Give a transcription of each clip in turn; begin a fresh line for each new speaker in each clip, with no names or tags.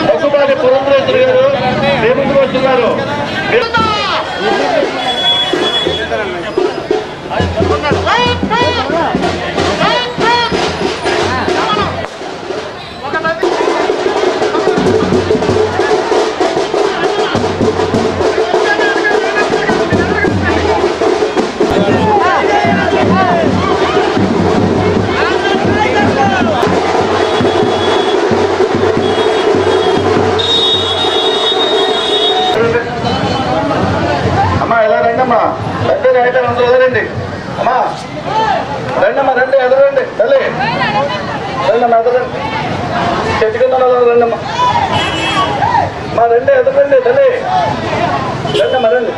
దగ్గుబాటి పురంధరేశ్వరి గారు మీ ముందుకు వస్తున్నారు. అమ్మా ఎలా రండి అమ్మా, పెద్ద అయితే వదలండి అమ్మా, రండి అమ్మా, రండి ఎదరండి తల్లి, రండి అమ్మా ఎదరండి, చెట్టు కింద రండి అమ్మా, మా రండి ఎదరండి తల్లి, రండి అమ్మా రండి.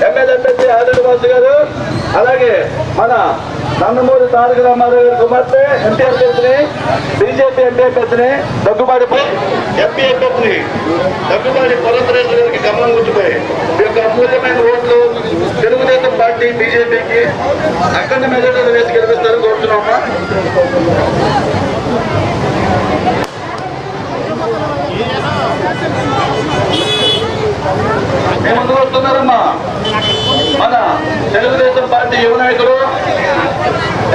ఎమ్మెల్యే అభ్యర్థి ఆదిల్ వాసు గారు, అలాగే మన నందమూరి తారక రామారావు గారి కుమార్తె ఎంపీ అభ్యర్థిని, బీజేపీ ఎంపీ అభ్యర్థిని దగ్గుబాటి ఎంపీ అభ్యర్థిని దగ్గుబాటి పురంధరేశ్వరి గారికి గమనం కూర్చుపోయి ఈ యొక్క అమూల్యమైన ఓట్లు తెలుగుదేశం పార్టీ బీజేపీకి అఖండ మెజారిటీలు వేసి గెలిపిస్తారని కోరుతున్నామా. మేము ముందుకు వస్తున్నారమ్మా. మన తెలుగుదేశం పార్టీ యువ నాయకుడు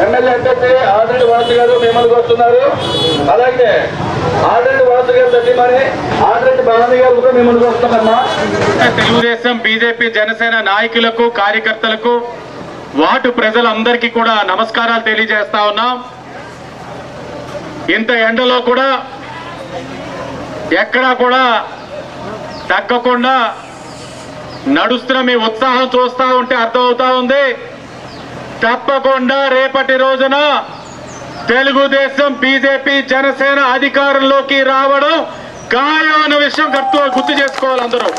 ఎమ్మెల్యే అభ్యర్థి ఆదిరెడ్డి వాసు గారు మీ ముందుకు వస్తున్నారు. అలాగే ఆదిరెడ్డి వాసు గారు తల్లిమని ఆదిరెడ్డి భవానీ గారు కూడా మీ ముందుకు వస్తున్నారమ్మా.
తెలుగుదేశం, బీజేపీ, జనసేన నాయకులకు, కార్యకర్తలకు, వార్డు ప్రజలందరికీ కూడా నమస్కారాలు తెలియజేస్తా ఉన్నాం. ఇంత ఎండలో కూడా ఎక్కడా కూడా తగ్గకుండా నడుస్తున్న మీ ఉత్సాహం చూస్తా ఉంటే అర్థమవుతా ఉంది. తప్పకుండా రేపటి రోజున తెలుగుదేశం, బీజేపీ, జనసేన అధికారంలోకి రావడం ఖాయం అన్న విషయం గుర్తు చేసుకోవాలి అందరూ.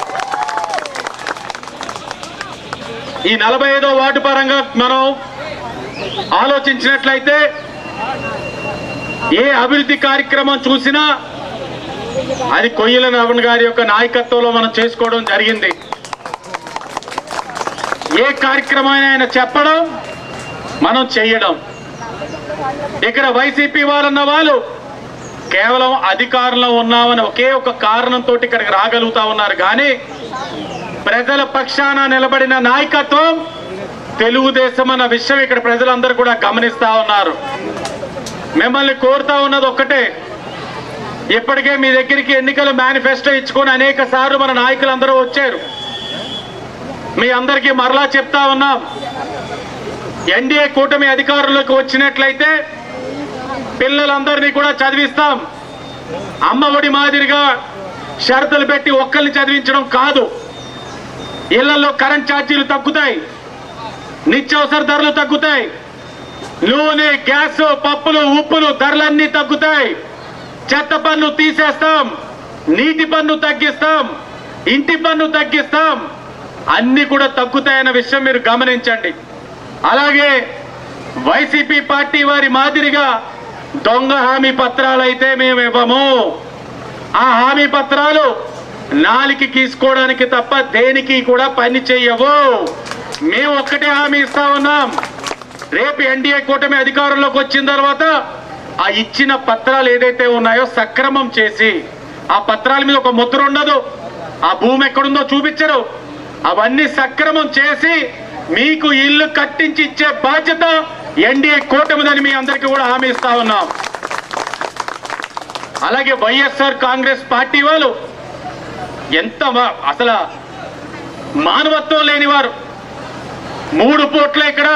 ఈ 45వ వార్డు పరంగా మనం ఆలోచించినట్లయితే ఏ అభివృద్ధి కార్యక్రమం చూసినా అది కొయ్యల రమణ గారి యొక్క నాయకత్వంలో మనం చేసుకోవడం జరిగింది. ఏ కార్యక్రమాన్ని ఆయన చెప్పడం, మనం చేయడం. ఇక్కడ వైసీపీ వాళ్ళన్న వాళ్ళు కేవలం అధికారంలో ఉన్నామని ఒకే ఒక కారణంతో ఇక్కడికి రాగలుగుతా ఉన్నారు. కానీ ప్రజల పక్షాన నిలబడిన నాయకత్వం తెలుగుదేశం అన్న విషయం ఇక్కడ ప్రజలందరూ కూడా గమనిస్తా ఉన్నారు. మిమ్మల్ని కోరుతా ఉన్నది ఒక్కటే, ఇప్పటికే మీ దగ్గరికి ఎన్నికల మేనిఫెస్టో ఇచ్చుకొని అనేక సార్లు మన నాయకులందరూ వచ్చారు. మీ అందరికీ మరలా చెప్తా ఉన్నాం, ఎన్డీఏ కూటమి అధికారంలోకి వచ్చినట్లయితే పిల్లలందరినీ కూడా చదివిస్తాం. అమ్మ ఒడి మాదిరిగా షరతులు పెట్టి ఒక్కరిని చదివించడం కాదు. ఇళ్లలో కరెంట్ ఛార్జీలు తగ్గుతాయి, నిత్యావసర ధరలు తగ్గుతాయి, నూనె, గ్యాస్, పప్పులు, ఉప్పులు ధరలన్నీ తగ్గుతాయి. చెత్త పన్ను తీసేస్తాం, నీటి పన్ను తగ్గిస్తాం, ఇంటి పన్ను తగ్గిస్తాం, అన్ని కూడా తగ్గుతాయన్న విషయం మీరు గమనించండి. అలాగే వైసీపీ పార్టీ వారి మాదిరిగా దొంగ హామీ పత్రాలు అయితే మేము ఇవ్వము. ఆ హామీ పత్రాలు నాలికి గీసుకోవడానికి తప్ప దేనికి కూడా పని చెయ్యవు. మేము ఒక్కటే హామీ ఇస్తా ఉన్నాం, రేపు ఎన్డీఏ కూటమి అధికారంలోకి వచ్చిన తర్వాత ఆ ఇచ్చిన పత్రాలు ఏదైతే ఉన్నాయో సక్రమం చేసి, ఆ పత్రాల మీద ఒక ముద్ర ఉండదు, ఆ భూమి ఎక్కడుందో చూపించరు, అవన్నీ సక్రమం చేసి మీకు ఇల్లు కట్టించి ఇచ్చే బాధ్యత ఎన్డీఏ కూటమిదని మీ అందరికీ కూడా హామీ ఇస్తా ఉన్నాం. అలాగే వైఎస్ఆర్ కాంగ్రెస్ పార్టీ వాళ్ళు ఎంత అసలు మానవత్వం లేనివారు. 3 పూట్ల ఇక్కడ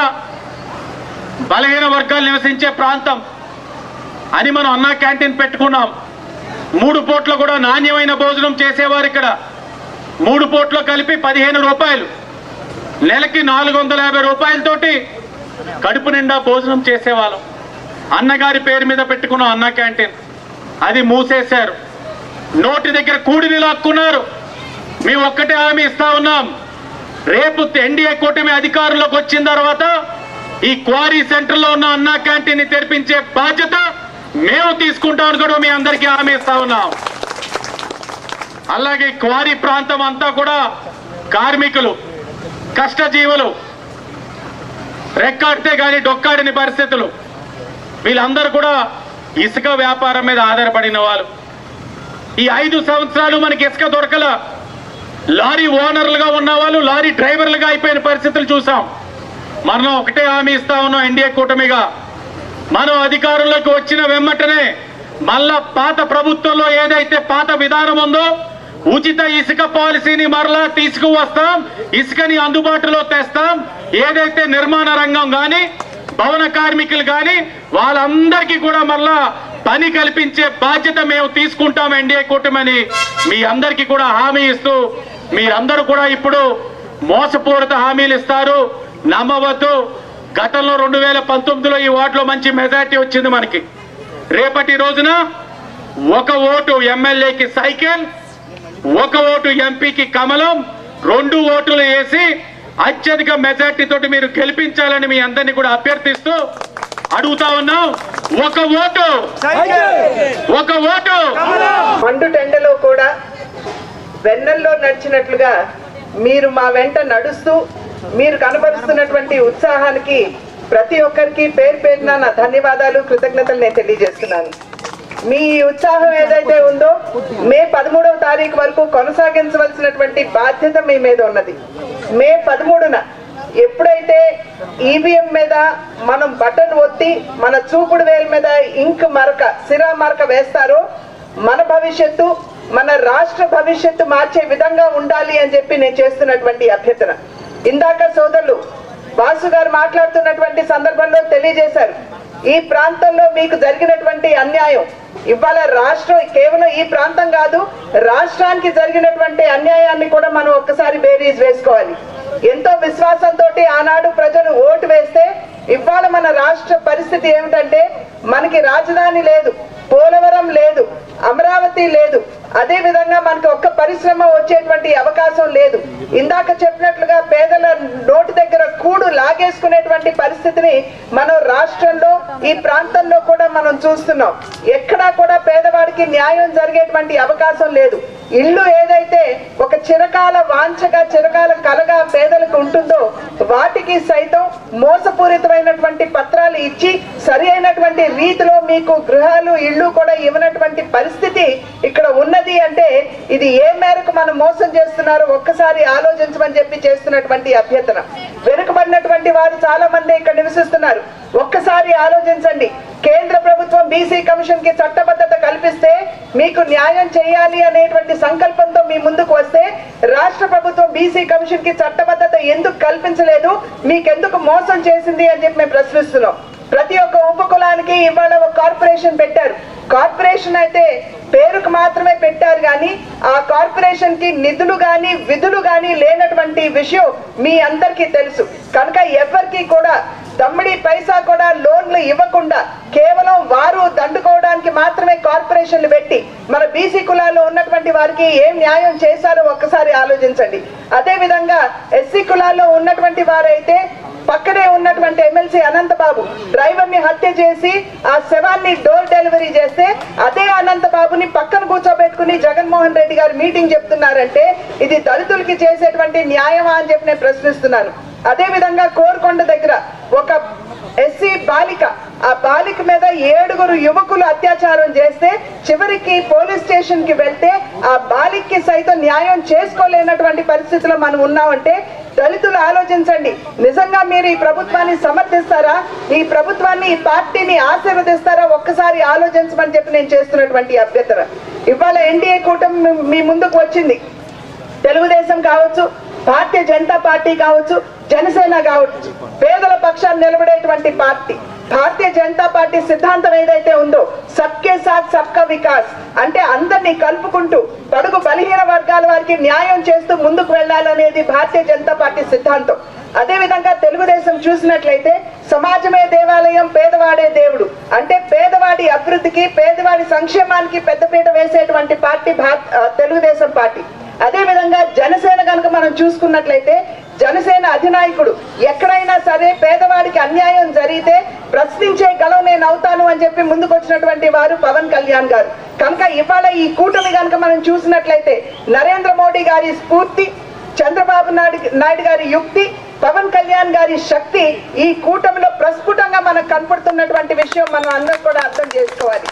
బలహీన వర్గాలు నివసించే ప్రాంతం అని మనం అన్నా క్యాంటీన్ పెట్టుకున్నాం. 3 పూట్ల కూడా నాణ్యమైన భోజనం చేసేవారు. ఇక్కడ 3 పూట్ల కలిపి 15 రూపాయలు, నెలకి 450 రూపాయలతోటి కడుపు నిండా భోజనం చేసేవాళ్ళం. అన్నగారి పేరు మీద పెట్టుకున్నాం అన్నా క్యాంటీన్, అది మూసేశారు. నోటి దగ్గర కూడిని లాక్కున్నారు. మేము ఒక్కటే హామీ ఇస్తా ఉన్నాం, రేపు ఎన్డీఏ కూటమి అధికారంలోకి వచ్చిన తర్వాత ఈ క్వారీ సెంటర్లో ఉన్న అన్నా క్యాంటీన్ ని తెరిపించే బాధ్యత మేము తీసుకుంటామని కూడా మీ అందరికీ హామీ ఇస్తా ఉన్నాం. అలాగే క్వారీ ప్రాంతం అంతా కూడా కార్మికులు, కష్టజీవులు, రెక్కాడితే గాని డొక్కాడిని పరిస్థితులు. వీళ్ళందరూ కూడా ఇసుక వ్యాపారం మీద ఆధారపడిన వాళ్ళు. ఈ 5 సంవత్సరాలు మనకి ఇసుక దొరకల. లారీ ఓనర్లుగా ఉన్న వాళ్ళు లారీ డ్రైవర్లుగా అయిపోయిన పరిస్థితులు చూసాం. మనం ఒకటే హామీ ఇస్తా ఉన్నాం, ఎన్డీఏ కూటమిగా మనం అధికారంలోకి వచ్చిన వెమ్మటనే మళ్ళా పాత ప్రభుత్వంలో ఏదైతే పాత విధానం ఉందో ఉచిత ఇసుక పాలసీని మరలా తీసుకువస్తాం. ఇసుకని అందుబాటులో తెస్తాం. ఏదైతే నిర్మాణ రంగం కానీ భవన కార్మికులు కానీ వాళ్ళందరికీ కూడా మరలా పని కల్పించే బాధ్యత మేము తీసుకుంటాం ఎన్డీఏ కూటమిని మీ అందరికీ కూడా హామీ ఇస్తూ, మీరందరూ కూడా ఇప్పుడు మోసపూరిత హామీలు ఇస్తారు, నమ్మవద్దు. గతంలో 2019లో ఈ వార్డులో మంచి మెజార్టీ వచ్చింది మనకి. రేపటి రోజున 1 ఓటు ఎమ్మెల్యేకి సైకిల్, 1 ఓటు ఎంపీకి కమలం, 2 ఓటులు వేసి అత్యధిక మెజార్టీ తోటి మీరు గెలిపించాలని మీ అందరినీ కూడా అభ్యర్థిస్తూ అడుగుతా ఉన్నాం. 1 ఓటు, 1 ఓటు.
మండు టెండలో కూడా వెన్నెల్లో నడిచినట్లుగా మీరు మా వెంట నడుస్తూ మీరు కనబరుస్తున్నటువంటి ఉత్సాహానికి ప్రతి ఒక్కరికి పేరు పేరున నా ధన్యవాదాలు, కృతజ్ఞతలు నేను తెలియజేస్తున్నాను. మీ ఉత్సాహం ఏదైతే ఉందో మే 13వ తారీఖు వరకు కొనసాగించవలసినటువంటి బాధ్యత మీ మీద ఉన్నది. మే 13న ఎప్పుడైతే ఈవీఎం మీద మనం బటన్ ఒత్తి మన చూపుడు వేలు మీద ఇంక్ మరక, సిరా మరక వేస్తారో మన భవిష్యత్తు, మన రాష్ట్ర భవిష్యత్తు మార్చే విధంగా ఉండాలి అని చెప్పి నేను చేస్తున్నటువంటి అభ్యర్థన. ఇందాక సోదరులు వాసు గారు మాట్లాడుతున్నటువంటి సందర్భంలో తెలియజేశారు, ఈ ప్రాంతంలో మీకు జరిగినటువంటి అన్యాయం ఇవాళ రాష్ట్రం, కేవలం ఈ ప్రాంతం కాదు రాష్ట్రానికి జరిగినటువంటి అన్యాయాన్ని కూడా మనం ఒక్కసారి బేరీజ్ వేసుకోవాలి. ఎంతో విశ్వాసంతో ఆనాడు ప్రజలు ఓటు వేస్తే ఇవాళ మన రాష్ట్ర పరిస్థితి ఏమిటంటే మనకి రాజధాని లేదు, పోలవరం లేదు, అమరావతి లేదు, అదే విధంగా మనకి ఒక్క పరిశ్రమ వచ్చేటువంటి అవకాశం లేదు. ఇందాక చెప్పినట్లుగా పేదల నోటి దగ్గర కూడు లాగేసుకునేటువంటి పరిస్థితిని మనం రాష్ట్రంలో ఈ ప్రాంతంలో కూడా మనం చూస్తున్నాం. ఎక్కడా కూడా పేదవాడికి న్యాయం జరిగేటువంటి అవకాశం లేదు. ఇల్లు ఏదైతే ఒక చిరకాల వాంఛగా, చిరకాల కలగా పేదలకు ఉంటుందో వాటికి సైతం మోసపూరితమైనటువంటి పత్రాలు ఇచ్చి సరి అయినటువంటి రీతిలో మీకు గృహాలు, ఇళ్ళు కూడా ఇవ్వనటువంటి పరిస్థితి ఇక్కడ ఉన్నది అంటే ఇది ఏ మేరకు మనం మోసం చేస్తున్నారో ఒక్కసారి ఆలోచించమని చెప్పి చేస్తున్నటువంటి అభ్యర్థన. వెనుకబడినటువంటి వారు చాలా మంది ఇక్కడ నివసిస్తున్నారు. ఒక్కసారి ఆలోచించండి. కేంద్ర ప్రభుత్వం బీసీ కమిషన్ కి చట్టబద్ధత కల్పిస్తే మీకు న్యాయం చేయాలి అనేటువంటి సంకల్పంతో మీ ముందుకు వస్తే రాష్ట్ర ప్రభుత్వం బీసీ కమిషన్ కి చట్టబద్ధత ఎందుకు కల్పించలేదు, మీకెందుకు మోసం చేసింది అని చెప్పి మేము ప్రశ్నిస్తున్నాం. ప్రతి ఒక్క ఉపకులానికి ఇవాళ ఒక కార్పొరేషన్ పెట్టారు. కార్పొరేషన్ అయితే పేరుకు మాత్రమే పెట్టారు కానీ ఆ కార్పొరేషన్ కి నిధులు గాని విధులు గాని లేనటువంటి విషయం మీ అందరికీ తెలుసు. కనుక ఎవరికి కూడా దమ్మిడి పైసా కూడా లోన్లు ఇవ్వకుండా కేవలం వారు దండుకోవడానికి మాత్రమే కార్పొరేషన్లు పెట్టి మన బీసీ కులాల్లో ఉన్నటువంటి వారికి ఏం న్యాయం చేశారో ఒక్కసారి ఆలోచించండి. అదే విధంగా ఎస్సీ కులాల్లో ఉన్నటువంటి వారైతే పక్కనే ఉన్నటువంటి ఎమ్మెల్సీ అనంతబాబు డ్రైవర్ ని హత్య చేసి ఆ శవాన్ని డోర్ డెలివరీ చేస్తే అదే అనంతబాబుని పక్కన కూర్చోబెట్టుకుని జగన్మోహన్ రెడ్డి గారు మీటింగ్ చెప్తున్నారంటే ఇది దళితులకి చేసేటువంటి న్యాయమా అని చెప్పి నేను ప్రశ్నిస్తున్నాను. అదే విధంగా కోరుకొండ దగ్గర ఒక ఎస్సీ బాలిక, ఆ బాలిక మీద 7 యువకులు అత్యాచారం చేస్తే చివరికి పోలీస్ స్టేషన్ కి వెళ్తే ఆ బాలికకి సైతం న్యాయం చేసుకోలేనటువంటి పరిస్థితిలో మనం ఉన్నామంటే దళితులు ఆలోచించండి. నిజంగా మీరు ఈ ప్రభుత్వాన్ని సమర్థిస్తారా, ఈ ప్రభుత్వాన్ని, ఈ పార్టీని ఆశీర్వదిస్తారా ఒక్కసారి ఆలోచించమని చెప్పి నేను చేస్తున్నటువంటి అభ్యర్థన. ఇవాళ ఎన్డీఏ కూటమి మీ ముందుకు వచ్చింది. తెలుగుదేశం కావచ్చు, భారతీయ జనతా పార్టీ కావచ్చు, జనసేన కావచ్చు, పేదల పక్షాన్ని నిలబడేటువంటి పార్టీ. భారతీయ జనతా పార్టీ సిద్ధాంతం ఏదైతే ఉందో సబ్కే సాత్ సబ్కా వికాస్ అంటే అందరినీ కలుపుకుంటూ బడుగు బలహీన వర్గాల వారికి న్యాయం చేస్తూ ముందుకు వెళ్ళాలనేది భారతీయ జనతా పార్టీ సిద్ధాంతం. అదే విధంగా తెలుగుదేశం చూసినట్లయితే సమాజమే దేవాలయం, పేదవాడే దేవుడు అంటే పేదవాడి అభివృద్ధికి, పేదవాడి సంక్షేమానికి పెద్దపీట వేసేటువంటి పార్టీ తెలుగుదేశం పార్టీ. అదే విధంగా జనసేన కనుక మనం చూసుకున్నట్లయితే జనసేన అధినాయకుడు ఎక్కడైనా సరే పేదవాడికి అన్యాయం జరిగితే ప్రశ్నించే గలం నేను అవుతాను అని చెప్పి ముందుకు వచ్చినటువంటి వారు పవన్ కళ్యాణ్ గారు. కనుక ఇవాళ ఈ కూటమి కనుక మనం చూసినట్లయితే నరేంద్ర మోడీ గారి స్ఫూర్తి, చంద్రబాబు నాయుడు గారి యుక్తి, పవన్ కళ్యాణ్ గారి శక్తి ఈ కూటమిలో ప్రస్ఫుటంగా మనకు కనపడుతున్నటువంటి విషయం మనం అందరం కూడా అర్థం చేసుకోవాలి.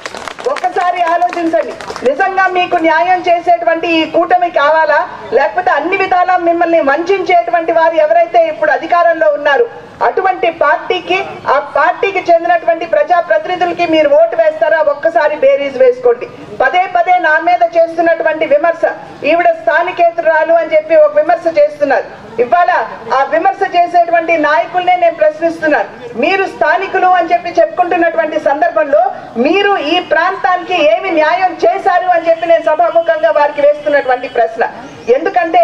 ఒక్కసారి ఆలోచించండి, నిజంగా మీకు న్యాయం చేసేటువంటి ఈ కూటమి కావాలా, లేకపోతే అన్ని విధాలా మిమ్మల్ని వంచేటువంటి వారు ఎవరైతే ఇప్పుడు అధికారంలో ఉన్నారు అటువంటి పార్టీకి, ఆ పార్టీకి చెందినటువంటి ప్రజా ప్రతినిధులకి మీరు ఓటు వేస్తారా? ఒక్కసారి బేరీజ్ వేసుకోండి. పదే పదే నా మీద చేస్తున్నటువంటి విమర్శ, ఈవిడ స్థానికేతరురాలు అని చెప్పి ఒక విమర్శ చేస్తున్నారు. ఇవాళ ఆ విమర్శ చేసేటువంటి నాయకుల్నే నేను ప్రశ్నిస్తున్నాను. మీరు స్థానికులు అని చెప్పి చెప్పుకుంటున్నటువంటి సందర్భంలో మీరు ఈ ప్రాంతానికి ఏమి న్యాయం చేశారు అని చెప్పి నేను సభాముఖంగా వారికి వేస్తున్నటువంటి ప్రశ్న. ఎందుకంటే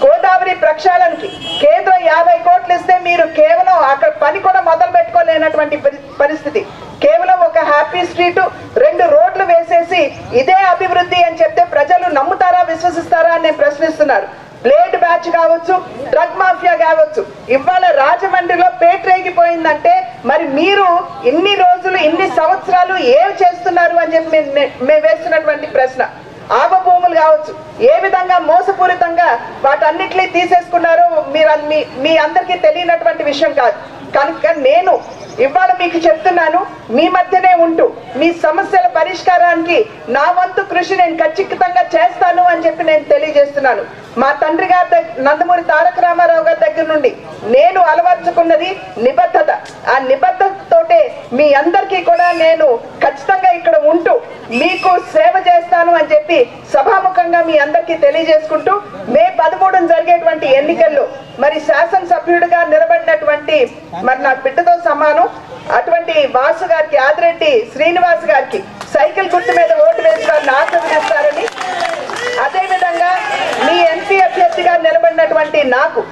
గోదావరి ప్రక్షాళనకి కేంద్రం 50 కోట్లు ఇస్తే మీరు కేవలం అక్కడ పని కూడా మొదలు పెట్టుకోలేనటువంటి పరిస్థితి. కేవలం ఒక హ్యాపీ స్ట్రీట్, 2 రోడ్లు వేసేసి ఇదే అభివృద్ధి అని చెప్తే ప్రజలు నమ్ముతారా, విశ్వసిస్తారా అని నేను ప్రశ్నిస్తున్నారు. బ్లేడ్ బ్యాచ్ కావచ్చు, డ్రగ్ మాఫియా కావచ్చు, ఇవాళ రాజమండ్రిలో పేటరేగిపోయిందంటే మరి మీరు ఇన్ని రోజులు, ఇన్ని సంవత్సరాలు ఏమి చేస్తున్నారు అని చెప్పి మేము వేస్తున్నటువంటి ప్రశ్న. ఆవ భూములు కావచ్చు, ఏ విధంగా మోసపూరితంగా వాటన్నిటినీ తీసేసుకున్నారో మీ అందరికీ తెలియనటువంటి విషయం కాదు. కనుక నేను ఇవాళ మీకు చెప్తున్నాను, మీ మధ్యనే ఉంటూ మీ సమస్యల పరిష్కారానికి నా వంతు కృషి నేను ఖచ్చితంగా చేస్తాను అని చెప్పి నేను తెలియజేస్తున్నాను. మా తండ్రి గారి నందమూరి తారక రామారావు గారి దగ్గర నుండి నేను అలవర్చుకున్నది నిబద్ధత. ఆ నిబద్ధతతోటే మీ అందరికీ కూడా నేను ఖచ్చితంగా ఇక్కడ ఉంటూ మీకు సేవ చేస్తాను అని చెప్పి సభాముఖంగా మీ అందరికీ తెలియజేసుకుంటూ, మే 13 జరిగేటువంటి ఎన్నికల్లో మరి శాసనసభ్యుడిగా నిలబడినటువంటి మరి నా బిడ్డతో సమానం అటువంటి వాసు గారికి, ఆదిరెడ్డి శ్రీనివాస్ గారికి సైకిల్ గుర్తు మీద ఓటు వేసి వారిని ఆశీర్వదిస్తారని, అదేవిధంగా మీ ఎంపీ అభ్యర్థిగా నిలబడినటువంటి నాకు